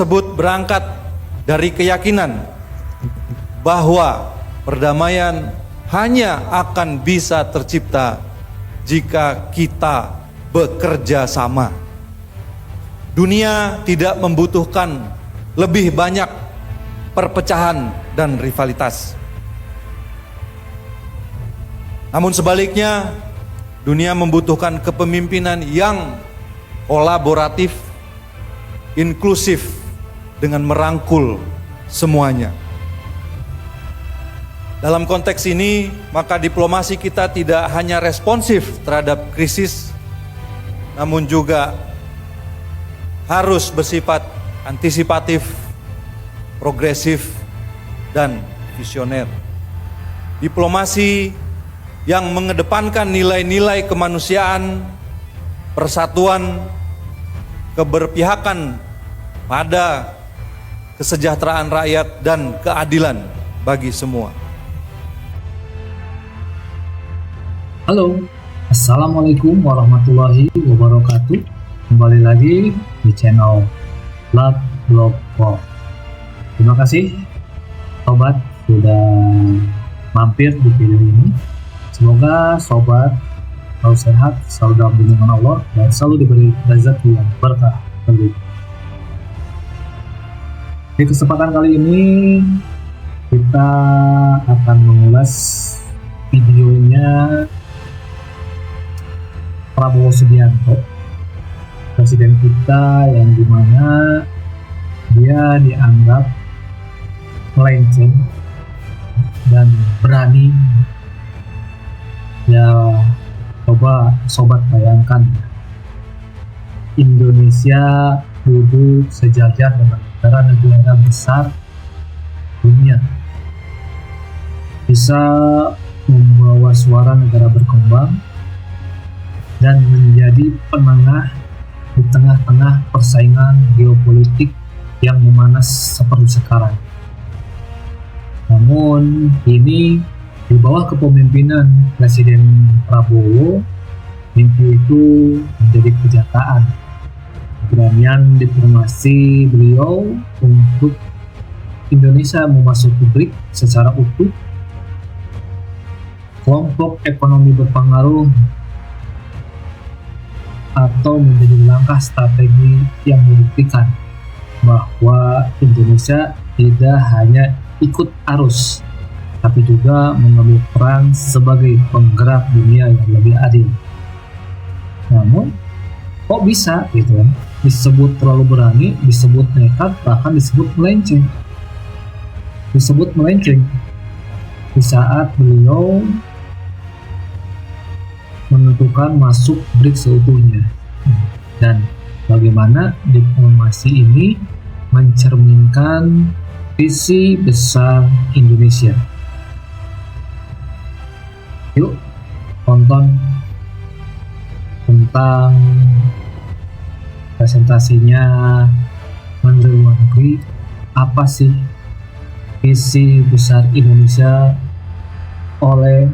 tersebut berangkat dari keyakinan bahwa perdamaian hanya akan bisa tercipta jika kita bekerja sama. Dunia tidak membutuhkan lebih banyak perpecahan dan rivalitas. Namun sebaliknya, dunia membutuhkan kepemimpinan yang kolaboratif, inklusif, dengan merangkul semuanya. Dalam konteks ini, maka diplomasi kita tidak hanya responsif terhadap krisis, namun juga harus bersifat antisipatif, progresif, dan visioner. Diplomasi yang mengedepankan nilai-nilai kemanusiaan, persatuan, keberpihakan pada kesejahteraan rakyat dan keadilan bagi semua. Halo, Assalamualaikum warahmatullahi wabarakatuh. Kembali lagi di channel Love Blog Pop. Terima kasih sobat sudah mampir di video ini. Semoga sobat selalu sehat, selalu dalam lindungan Allah, dan selalu diberi rezeki yang berkah berlimpah. Di kesempatan kali ini kita akan mengulas videonya Prabowo Subianto, presiden kita, yang dimana dia dianggap melenceng dan berani. Ya, coba sobat bayangkan, Indonesia duduk sejajar dengan negara-negara besar dunia, bisa membawa suara negara berkembang dan menjadi penengah di tengah-tengah persaingan geopolitik yang memanas seperti sekarang. Namun ini di bawah kepemimpinan Presiden Prabowo, mimpi itu menjadi kenyataan. Keberanian diplomasi beliau untuk Indonesia memasuki BRICS secara utuh, kelompok ekonomi berpengaruh, atau menjadi langkah strategi yang membuktikan bahwa Indonesia tidak hanya ikut arus, tapi juga mengambil peran sebagai penggerak dunia yang lebih adil. Namun kok bisa gitu kan, disebut terlalu berani, disebut nekat, bahkan disebut melenceng. Disebut melenceng di saat beliau menentukan masuk BRICS seutuhnya. Dan bagaimana diplomasi ini mencerminkan visi besar Indonesia. Yuk tonton tentang presentasinya Menteri Luar Negeri, apa sih visi besar Indonesia oleh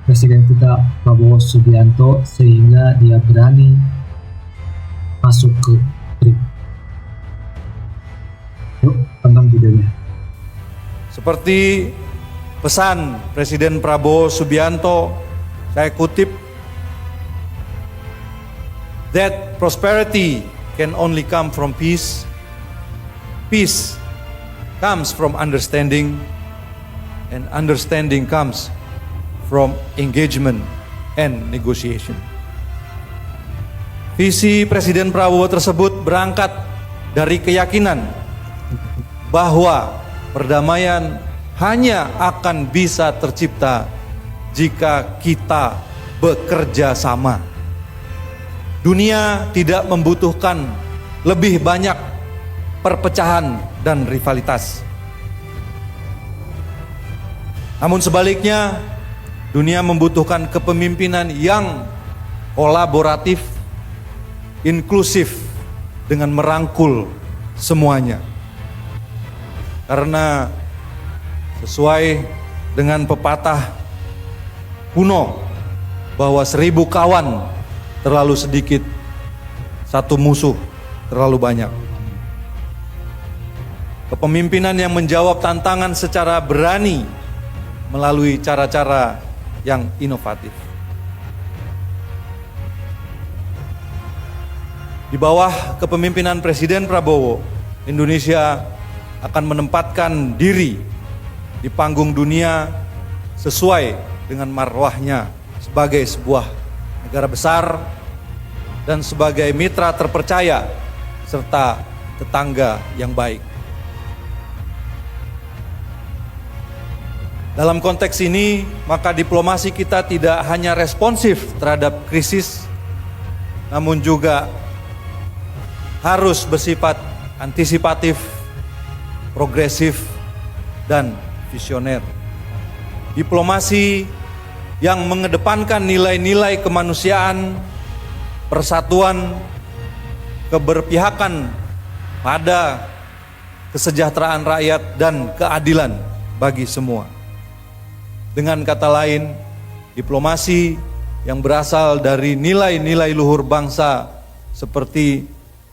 Presiden kita Prabowo Subianto sehingga dia berani masuk ke BRICS. Yuk tonton videonya. Seperti pesan Presiden Prabowo Subianto, saya kutip, that prosperity can only come from peace. Peace comes from understanding, and understanding comes from engagement and negotiation. Visi Presiden Prabowo tersebut berangkat dari keyakinan bahwa perdamaian hanya akan bisa tercipta jika kita bekerja sama. Dunia tidak membutuhkan lebih banyak perpecahan dan rivalitas. Namun sebaliknya, dunia membutuhkan kepemimpinan yang kolaboratif, inklusif, dengan merangkul semuanya. Karena sesuai dengan pepatah kuno bahwa 1000 kawan terlalu sedikit, satu musuh terlalu banyak. kepemimpinan yang menjawab tantangan secara berani melalui cara-cara yang inovatif. Di bawah kepemimpinan Presiden Prabowo, Indonesia akan menempatkan diri di panggung dunia sesuai dengan marwahnya sebagai sebuah negara besar dan sebagai mitra terpercaya serta tetangga yang baik. Dalam konteks ini, maka diplomasi kita tidak hanya responsif terhadap krisis, namun juga harus bersifat antisipatif, progresif, dan visioner. Diplomasi yang mengedepankan nilai-nilai kemanusiaan, persatuan, keberpihakan pada kesejahteraan rakyat dan keadilan bagi semua. Dengan kata lain, diplomasi yang berasal dari nilai-nilai luhur bangsa seperti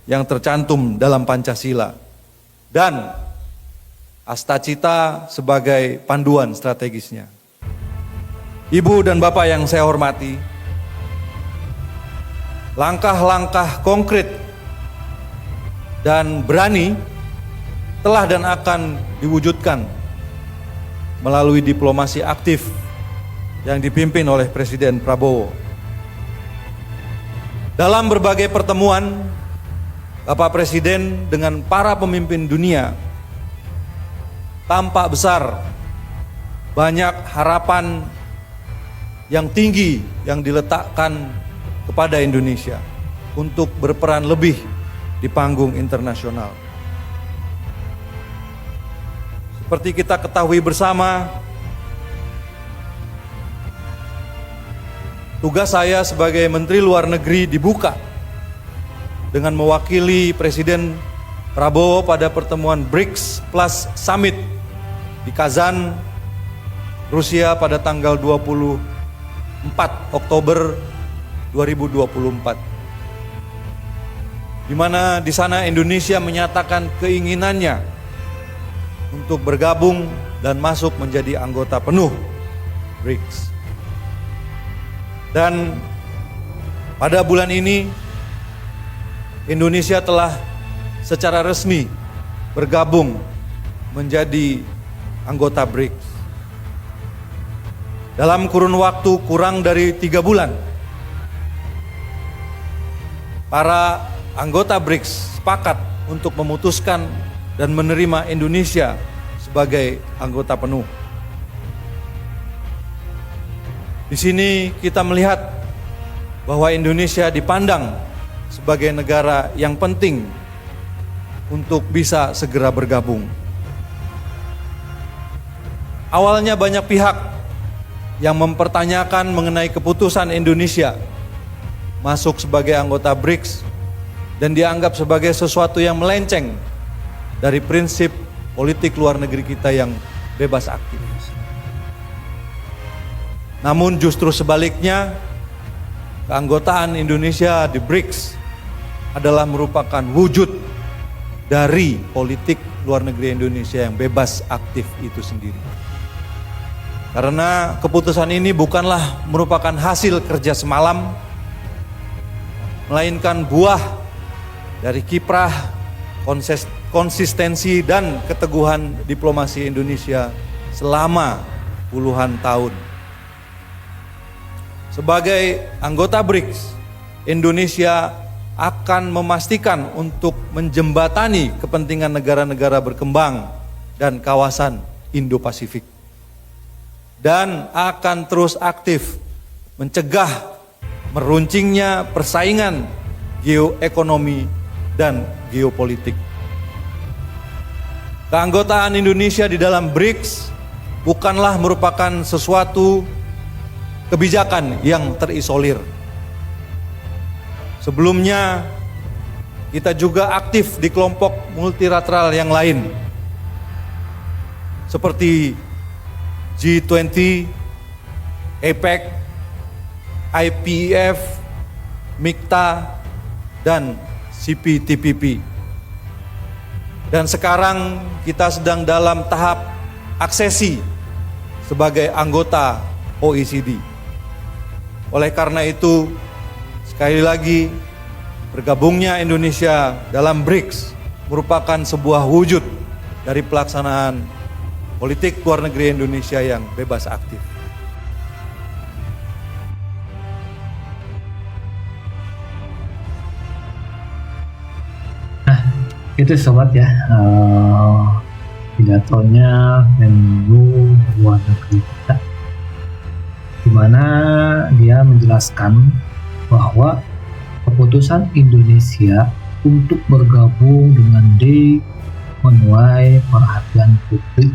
yang tercantum dalam Pancasila dan Astacita sebagai panduan strategisnya. Ibu dan Bapak yang saya hormati, langkah-langkah konkret dan berani telah dan akan diwujudkan melalui diplomasi aktif yang dipimpin oleh Presiden Prabowo. Dalam berbagai pertemuan, Bapak Presiden dengan para pemimpin dunia tampak besar banyak harapan yang tinggi yang diletakkan kepada Indonesia untuk berperan lebih di panggung internasional. Seperti kita ketahui bersama, tugas saya sebagai Menteri Luar Negeri dibuka dengan mewakili Presiden Prabowo pada pertemuan BRICS Plus Summit di Kazan, Rusia pada tanggal 24 Oktober 2024. Di mana di sana Indonesia menyatakan keinginannya untuk bergabung dan masuk menjadi anggota penuh BRICS. Dan pada bulan ini Indonesia telah secara resmi bergabung menjadi anggota BRICS. Dalam kurun waktu kurang dari 3 bulan, para anggota BRICS sepakat untuk memutuskan dan menerima Indonesia sebagai anggota penuh. Di sini kita melihat bahwa Indonesia dipandang sebagai negara yang penting untuk bisa segera bergabung. Awalnya banyak pihak yang mempertanyakan mengenai keputusan Indonesia masuk sebagai anggota BRICS dan dianggap sebagai sesuatu yang melenceng dari prinsip politik luar negeri kita yang bebas aktif. Namun justru sebaliknya, keanggotaan Indonesia di BRICS adalah merupakan wujud dari politik luar negeri Indonesia yang bebas aktif itu sendiri. Karena keputusan ini bukanlah merupakan hasil kerja semalam, melainkan buah dari kiprah, konsistensi dan keteguhan diplomasi Indonesia selama puluhan tahun. Sebagai anggota BRICS, Indonesia akan memastikan untuk menjembatani kepentingan negara-negara berkembang dan kawasan Indo-Pasifik. Dan akan terus aktif mencegah meruncingnya persaingan geoekonomi dan geopolitik. Keanggotaan Indonesia di dalam BRICS bukanlah merupakan sesuatu kebijakan yang terisolir. Sebelumnya, kita juga aktif di kelompok multilateral yang lain, seperti G20, APEC, IPEF, MIKTA, dan CPTPP. Dan sekarang kita sedang dalam tahap aksesi sebagai anggota OECD. Oleh karena itu, sekali lagi, bergabungnya Indonesia dalam BRICS merupakan sebuah wujud dari pelaksanaan politik luar negeri Indonesia yang bebas aktif. Itu sobat ya, pidatonya Menlu luar negeri kita, dimana dia menjelaskan bahwa keputusan Indonesia untuk bergabung dengan D menuai perhatian publik,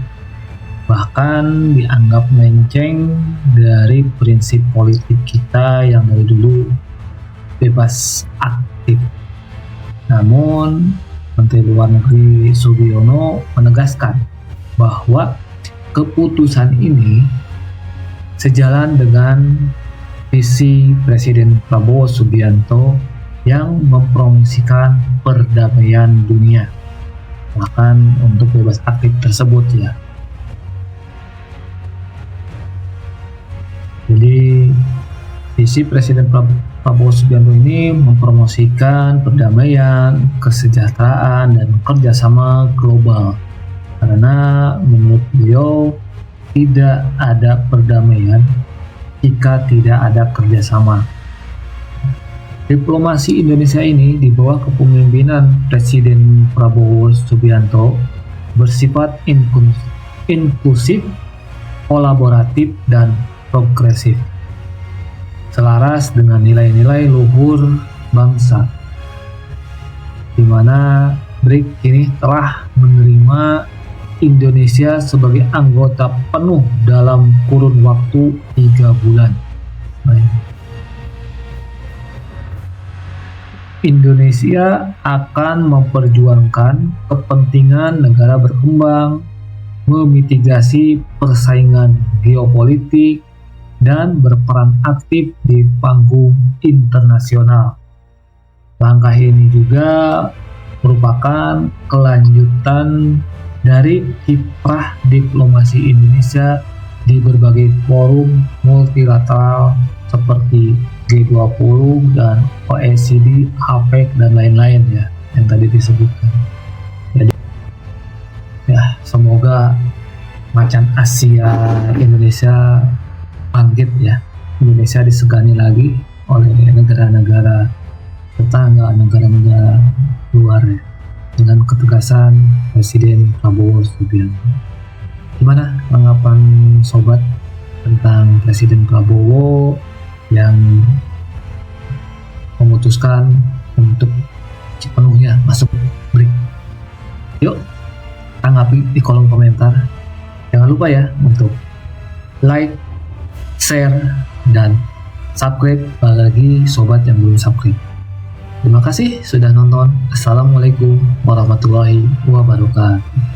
bahkan dianggap melenceng dari prinsip politik kita yang dari dulu bebas aktif. Namun Menteri Luar Negeri Sugiono menegaskan bahwa keputusan ini sejalan dengan visi Presiden Prabowo Subianto yang mempromosikan perdamaian dunia, bahkan untuk bebas aktif tersebut ya. Jadi visi Presiden Prabowo Subianto ini mempromosikan perdamaian, kesejahteraan, dan kerjasama global. Karena menurut beliau tidak ada perdamaian jika tidak ada kerjasama. Diplomasi Indonesia ini di bawah kepemimpinan Presiden Prabowo Subianto bersifat inklusif, kolaboratif, dan progresif, selaras dengan nilai-nilai luhur bangsa, di mana BRICS kini telah menerima Indonesia sebagai anggota penuh dalam kurun waktu 3 bulan. Indonesia akan memperjuangkan kepentingan negara berkembang, memitigasi persaingan geopolitik, dan berperan aktif di panggung internasional. Langkah ini juga merupakan kelanjutan dari kiprah diplomasi Indonesia di berbagai forum multilateral seperti G20 dan OECD, APEC, dan lain-lain ya yang tadi disebutkan. Jadi ya semoga macan Asia Indonesia bangkit ya. Indonesia disegani lagi oleh negara-negara tetangga, negara-negara luar ya, dengan ketegasan Presiden Prabowo Subianto. Gimana tanggapan sobat tentang Presiden Prabowo yang memutuskan untuk sepenuhnya masuk BRICS? Yuk tanggapi di kolom komentar. Jangan lupa ya untuk like, share, dan subscribe bagi sobat yang belum subscribe. Terima kasih sudah nonton. Assalamualaikum warahmatullahi wabarakatuh.